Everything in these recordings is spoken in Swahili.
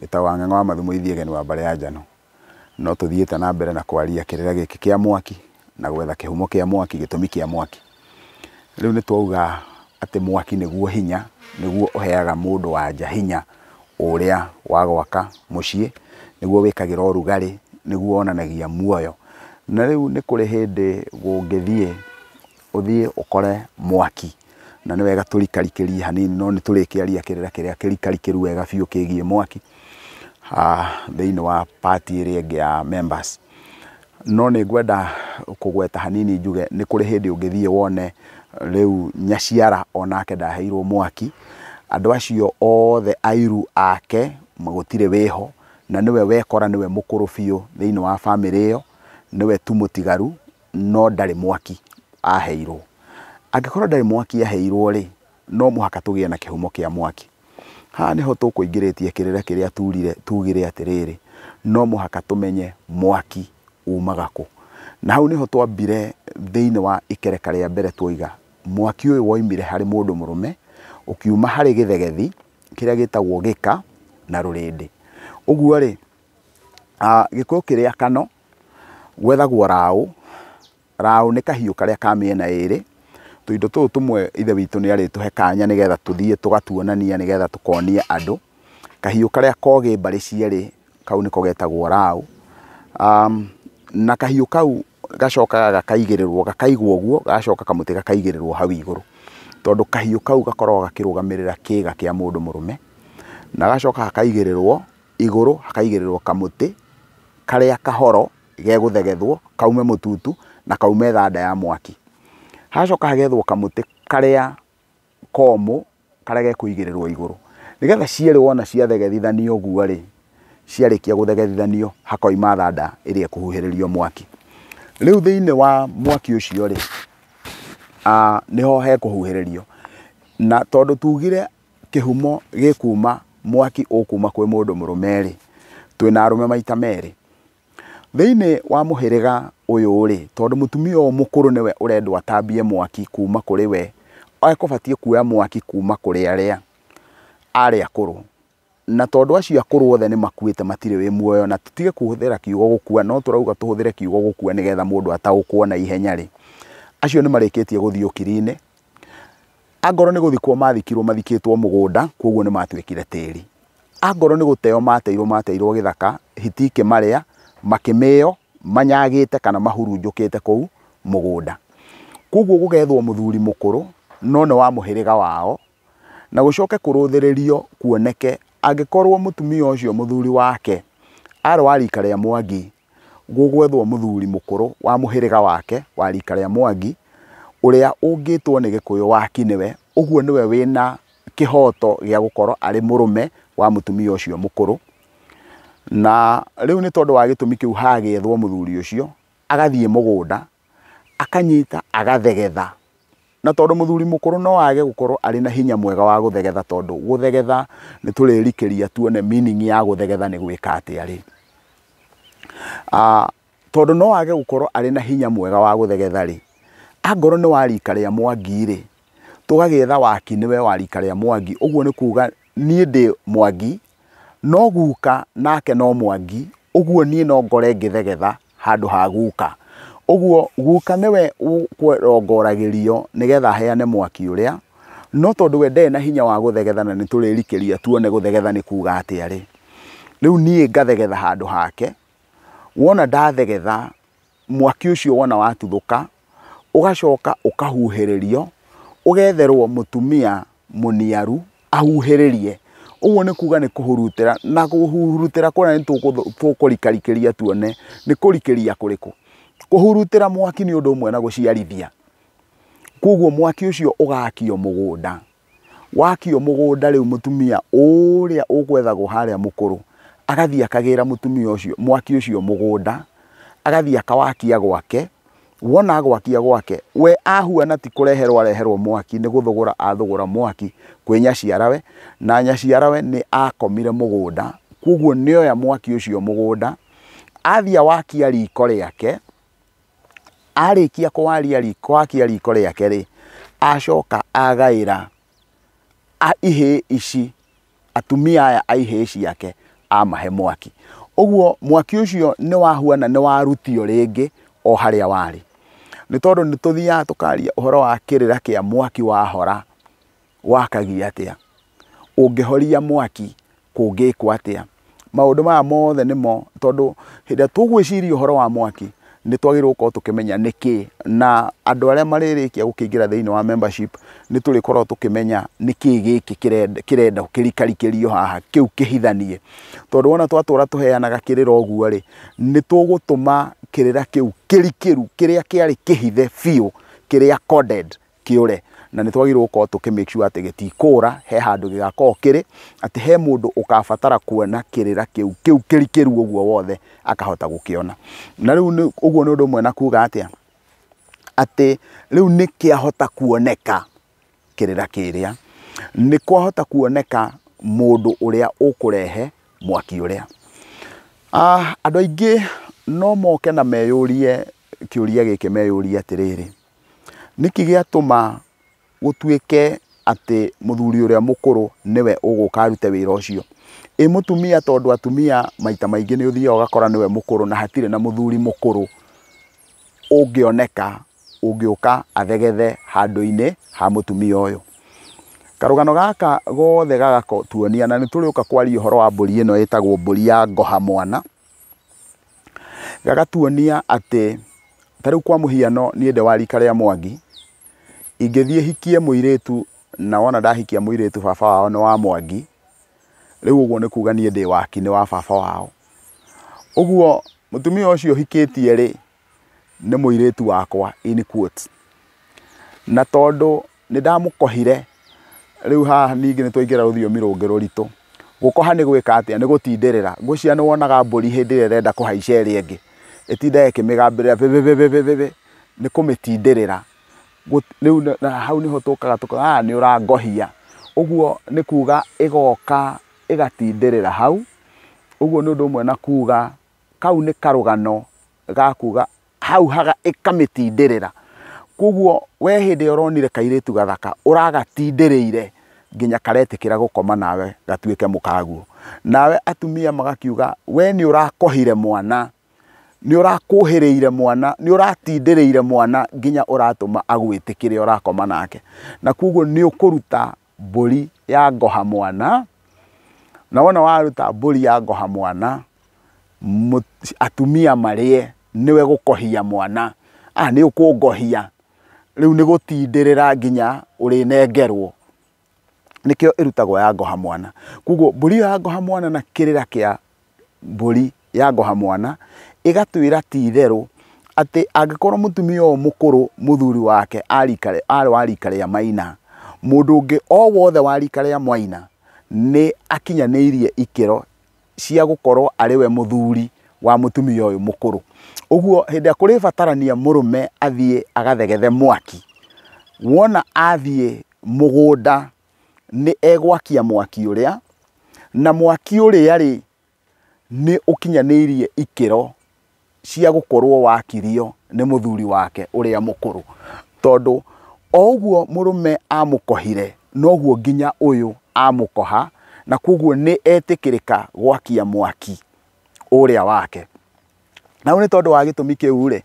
Gĩtawa Ng'ang'a wa Mathumo Ithiegeni wa Mbare ya Njano. No tuthiĩte na mbere na kwaria kĩrĩra gĩkĩ kĩa mwaki na gwetha kĩhumo kĩa mwaki, gĩtũmi kĩa mwaki. Rĩu nĩ twauga atĩ mwaki nĩguo hinya, nĩguo ũheaga mũndũ wanja hinya ũrĩa wa gwaka mũciĩ, nĩguo wĩkagĩra ũrugarĩ, nĩguo wonanagia muoyo. Na rĩu nĩ kũrĩ hĩndĩ gũngĩthiĩ ũthiĩ ũkore mwaki, na nĩ wega tũrikarikĩrie hanini, no nĩ tũrĩkĩaria kĩrĩra kĩrĩa kĩrikarikĩru wega biũ kĩgiĩ mwaki thĩinĩ wa part ĩrĩa ĩngĩ ya members. No nĩ ngwenda kũgweta hanini njuge nĩ kũrĩ hĩndĩ ũngĩthiĩ wone rĩu Nyaciara onake ndaheirwo mwaki, andũ acio othe airu ake gũtirĩ wĩho, na nĩwe wekora nĩwe mũkũrũ biũ thĩinĩ wa bamĩrĩ ĩyo, nĩwe tu mũtigaru, no ndarĩ mwaki aheirwo. Angĩkorwo ndarĩ mwaki aheirwo rĩ, no mũhaka tũgĩe na kĩhumo kĩa mwaki. Haha nĩho tũkũingĩrĩtie kĩrĩra kĩrĩa tugire atĩrĩrĩ, no mũhaka tũmenye mwaki umaga kũ. Na hau nĩho twambire thĩinĩ wa ikereka rĩa mbere twoiga mwaki ũyũ woimire harĩ mũndũ mũrũme, ũkiuma harĩ gĩthegethi kĩrĩa gĩtagwo gĩka na rũrĩndĩ. Ũguo rĩ, gĩkũyũ kĩrĩa kano gwethagwo raũ. Raũ nĩ kahiũ karĩa ka mĩena ĩrĩ. Tũindo tũtũ tũmwe ithe witũ nĩ arĩtũhe kanya nĩgetha tũthiĩ tũgatuonania nĩgetha tũkonia andũ. Kahiũ karĩa kogĩ mbarĩ cierĩ, kau nĩko getagwo raũ. Na kahiũ kau gacokaga gakaigĩrĩrwo, gakaigwo ũguo, gacoka kamũtĩ gakaigĩrĩrwo hau igũrũ. Tondũ kahiũ kau gakoragwo gakĩrũgamĩrĩra kĩĩga kĩa mũndũ mũrũme. Na gacoka hakaigĩrĩrwo igũrũ, hakaigĩrĩrwo kamũtĩ karĩa kahoro gegũthegethwo, kaume mũtutu na kaume thanda ya mwaki. Hacoka hagethwo kamũtĩ karĩa komũ karĩa gekũigĩrĩrwo igũrũ. Nĩgetha cierĩ wona ciathegethithanio ũguo rĩ, ciarĩkia gũthegethithanio hakoima thanda ĩrĩa ĩkũhuhĩrĩrio mwaki. Rĩu thĩinĩ wa mwaki ũcio rĩ, nĩho hekũhuhĩrĩrio. Na tondũ tugire kĩhumo gĩkuma mwaki ũkuma kwĩ mũndũ mũrũme rĩ, twĩna arũme maita merĩ. Thĩinĩ wa mũhĩrĩga ũyũ rĩ, tondũ mũtumia ũyũ mũkũrũ nĩwe ũrendwo atambie mwaki kuma kũrĩ we, ekũbatiĩ kuoya mwaki kuma kũrĩ arĩa akũrũ. Na tondũ acio akũrũ othe nĩ makuĩte matirĩ wĩ muoyo, na tũtige kũhũthĩra kiugo gũkua, no tũrauga tũhũthĩre kiugo gũkua nĩgetha mũndũ ataũkwo na ihenya rĩ, acio nĩ marĩkĩtie gũthiĩ ũkiri-inĩ. Angorwo nĩ gũthikwo mathikirwo mathikĩtwo mũgũnda, koguo nĩ matuĩkire tĩri. Angorwo nĩ gũteyo mateirwo gĩthaka, hiti ikĩmarĩa, makĩmĩyo manyagĩte kana mahurunjũkĩte kũu mũgũnda. Koguo gũgethwo mũthuri mũkũrũ, no nĩ wa mũhĩrĩga wao, na gũcoke kũrũthĩrĩrio kuoneke angĩkorwo mũtumia ũcio mũthuri wake arĩ wa rika rĩa Mwangi, gũgwethwo mũthuri mũkũrũ wa mũhĩrĩga wake wa rika rĩa Mwangi, ũrĩa ũngĩtwo nĩ Gĩkũyũ waki nĩwe, ũguo nĩwe wĩna kĩhoto gĩa gũkorwo arĩ mũrũme wa mũtumia ũcio mũkũrũ. Na rĩu nĩ tondũ wa gĩtũmi kĩu hagethwo mũthuri ũcio, agathiĩ mũgũnda, akanyita agathegetha. Na tondũ mũthuri mũkũrũ no age gũkorwo arĩ na hinya mwega wa gũthegetha, tondũ gũthegetha nĩ tũrĩrikĩria tuone meaning ya gũthegetha nĩ gwĩka atĩa rĩ. Tondũ no age gũkorwo arĩ na hinya mwega wa gũthegetha rĩ, angorwo nĩ wa rika rĩa Mwangi rĩ, tũgagĩetha waki nĩwe wa rika rĩa Mwangi. Ũguo nĩ kuuga niĩ ndĩ Mwangi, no guka nake no Mwangi, ũguo niĩ no ngore ngĩthegetha handũ ha guka. Ũguo guka nĩwe ũkwĩrongoragĩrio nĩgetha heane mwaki ũrĩa, no tondũ we ndarĩ na hinya wa gũthegetha na nĩ tũrĩrikĩria tuone gũthegetha nĩ kuuga atĩa rĩ. Rĩu niĩ ngathegetha handũ hake, wona ndathegetha mwaki ũcio wona watuthũka, ũgacoka ũkahuhĩrĩrio, ũgetherwo mũtumia mũniaru ahuhĩrĩrie. Ũguo nĩ kuuga nĩ kũhurutĩra, na kũhurutĩra kũrĩa nĩ tũkũrikarikĩria tuone nĩ kũrikĩria kũrĩkũ. Kũhurutĩra mwaki nĩ ũndũ ũmwe na gũciarithia. Koguo mwaki ũcio ũgakio mũgũnda. Wakio mũgũnda rĩu mũtumia ũrĩa ũgwethagwo harĩa mũkũrũ agathiĩ akagĩra mũtumia ũcio mwaki ũcio mũgũnda, agathiĩ akawakia gwake. Wona agwakia gwake, we ahuana ti kũreherwo areherwo mwaki, nĩ gũthogora athogora mwaki kwĩ Nyaciarawe, na Nyaciarawe nĩ akomire mũgũnda. Koguo nĩoya mwaki ũcio mũgũnda, athiĩ awakia riko rĩake. Arĩkia kwakia riko rĩake rĩ, acoka agaĩra ihĩ ici, atumia aya a ihĩ ciake, amahe mwaki. Oguo mwaki ucio ni wahuana ni warutio ringi o haria wari. Ni tondu ni tuthiaga tukaria uhoro wa kirira kia mwaki wahora wakagia atia, ungihoria mwaki kungikwo atia. Maundu maya mothe nimo tondu hinda tugwiciria uhoro wa mwaki ni twagirwo ko tukimenya niki, na andu aria maririkia gukingira thiini wa membership ni turikorwo tukimenya niki giki kirenda kirikarikirio haha kiu kihithanie, tondu wona twatura tuheanaga kirira oguo ri ni tugutuma kirira kiu kirikiru kiria kiari kihithe fiu kiria coded kiure, na ni twagirwo ko tukimake sure ati gitikura he handu gigakorwo kiri ati he mundu ukabatara kuona kirira kiu kirikiru oguo wothe akahota gukiona. Na riu uguo ni undu mwe na kuga atia ati riu ni kiahota kuoneka kirira kiria, ni kwahota kuoneka mundu uria ukurehe mwaki uria. Andu aingi no moke na meyurie kiuria giki meyurie atiriri, niki giatuma gutuike ati muthuri uria mukuru niwe uguka arute wira ucio? Mutumia tondu atumia maita maingi ni uthia ugakora niwe mukuru na hatire na muthuri mukuru ungioneka ungiuka athegethe handu-ini ha mutumia uyu. Karugano gaka gothe gagatuonia, na nituriuka kwaria uhoro wa mburi ino itagwo mburi ya ngoha mwana, gagatuonia ati tariu kwa muhiano ni ende wa rika ria Mwangi ingithie hikie muiritu, na wona ndahikia muiritu baba wao ni wa Mwangi, riu uguo ni kuga ni ende waki ni wa baba wao. Uguo mutumia ucio hikitie ri ni muiritu wakwa in quotes, na tondu ni ndamukohire riu haha ningi ni twaingira ruthiomi rungi ruritu. Gukoha ni gwika atia? Ni gutindirira. Ngwiciria ni wonaga mburi hindi ire renda kuhaica iri ingi itinda ikimigambirira bebe ni kumitindirira. Riu hau niho tukaga ni urangohia. Uguo ni kuga igoka igatindirira hau. Uguo ni undu umwe na kuga kau ni karugano ga kuga hau haga ikamitindirira. Koguo we hindi uronire kairitu gathaka uragatindirire nginya karetikira gukoma nawe gatuike mukaguo. Nawe atumia magakiuga we ni urakohire mwana, ni urakuhiriire mwana, ni uratindirire mwana nginya uratuma agwitikire urakoma nake. Na koguo ni ukuruta mburi ya ngoha mwana, na wona waruta mburi ya ngoha mwana atumia marie niwe gukohia mwana. Ni ukungohia riu ni gutindirira nginya urinengerwo, nikio irutagwo ya ngoha mwana. Koguo mburi ya ngoha mwana na kirira kia mburi ya ngoha mwana igatwira ti theru ati angikorwo mutumia o mukuru muthuri wake ari wa rika ria Maina, mundu ungi o wothe wa rika ria Mwaina ni akinyaniirie ikiro cia gukorwo ari we muthuri wa mutumia uyu mukuru. Uguo hindi kuri batarania murume athie agathegethe mwaki, wona athie mugunda ni egwakia mwaki uria, na mwaki uria ri ni ukinyaniirie ikiro cia gukorwo wakirio ni muthuri wake uria mukuru. Tondu o uguo murume amukohire noguo nginya uyu amukoha, na koguo ni etikirika gwakia mwaki uria wake. Na ni tondu wa gitumi kiu ri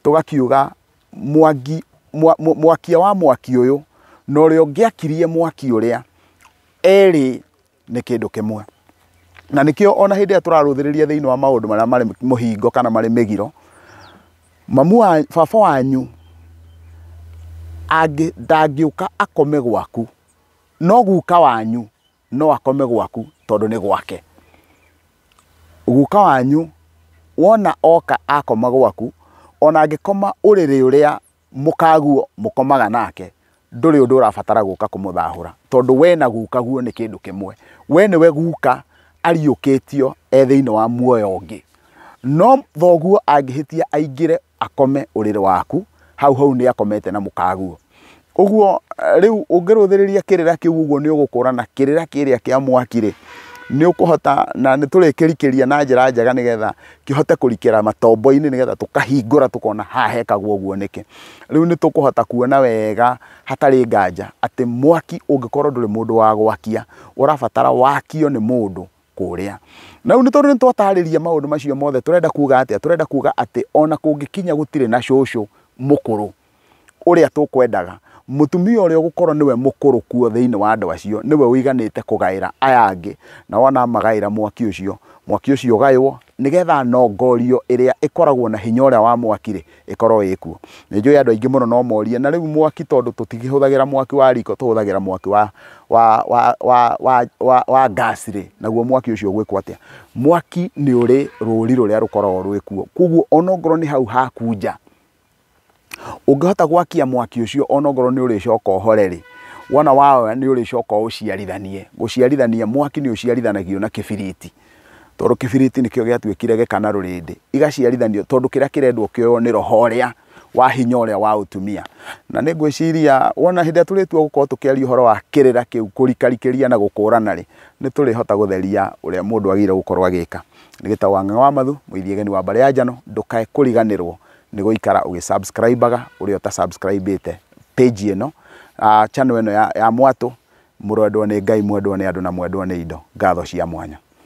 tugakiuga mwakia wa mwaki uyu no ri ungiakirie mwaki uria eri ni kindu kimwe. Na nikio ona hindi ya turaruthiriria thiini wa maundu maria mari muhingo kana mari migiro, baba wanyu dangiuka akome gwaku, no guka wanyu no akome gwaku tondu ni gwake. Guka wanyu wona oka akoma gwaku, ona angikoma uriri uria mukaguo mukomaga nake, nduri undu urabatara guka kumuthahura tondu we na guka guo ni kindu kimwe. We niwe guka ariukitio thiini wa muoyo ungi, no thoguo angihitia aingire akome uriri waku, hau ni akomete na mukaguo. Uguo riu ungiruthiriria kirira kiu uguo ni ugukurana kirira kiria kia mwaki ri ni ukuhota, na ni turikirikiria na njira njega nigetha kihote kurikira matombo-ini nigetha tukahingura tukona hekagwo uguo niki. Riu ni tukuhota kuona wega hatari nganja ati mwaki ungikorwo nduri mundu wa gwakia, urabatara wakio ni mundu kuria na riu ni tondu ni twatariria maundu macio mothe turenda kuga ati ona kungikinya gutire na cucu mukuru uria tukwendaga mutumia uria gukorwo niwe mukuru kuo thiini wa andu acio niwe wiganite kugaira aya angi na wona magaira mwaki ucio gaywo nigetha nongorio iria ikoragwo na hinya uria wa mwaki ikorwo ikuo ni njui andu aingi muno no morie na riu mwaki tondu tutigihuthagira mwaki wa riko tuhuthagira mwaki wa gas naguo mwaki ucio gwikwo atia mwaki ni uri ruri ruria rukoragwo rwikuo kuguo onongoro ni hau hakunja ungihota gwakia mwaki ucio onongoro ni uri coka uhoreri wona wao ni uri coka guciarithanie mwaki ni uciarithanagio na kibiriti tondu kibiriti nikio giatuikire gikana rurindi igaciarithanio tondu kiria kirendwo kioyo ni rohoria wa hinya uria wa utumia na ni ngwiciria wona hinda turitua gukorwo tukiaria uhoro wa kirira kiu kurikarikeria na gukurana ni turihota gutheria uria mundu agire gukorwo agika ni gitawa Ng'ang'a wa Mathu muithiegeni wa Mbare ya Njano ndukae kuriganirwo ni guikara ugisubscribe-aga uria ta subscribe-ite page ino channel ino ya Mwatu mwendwa ni Ngai mwendwa ni andu na mwendwa ni indo ngatho cia mwanya.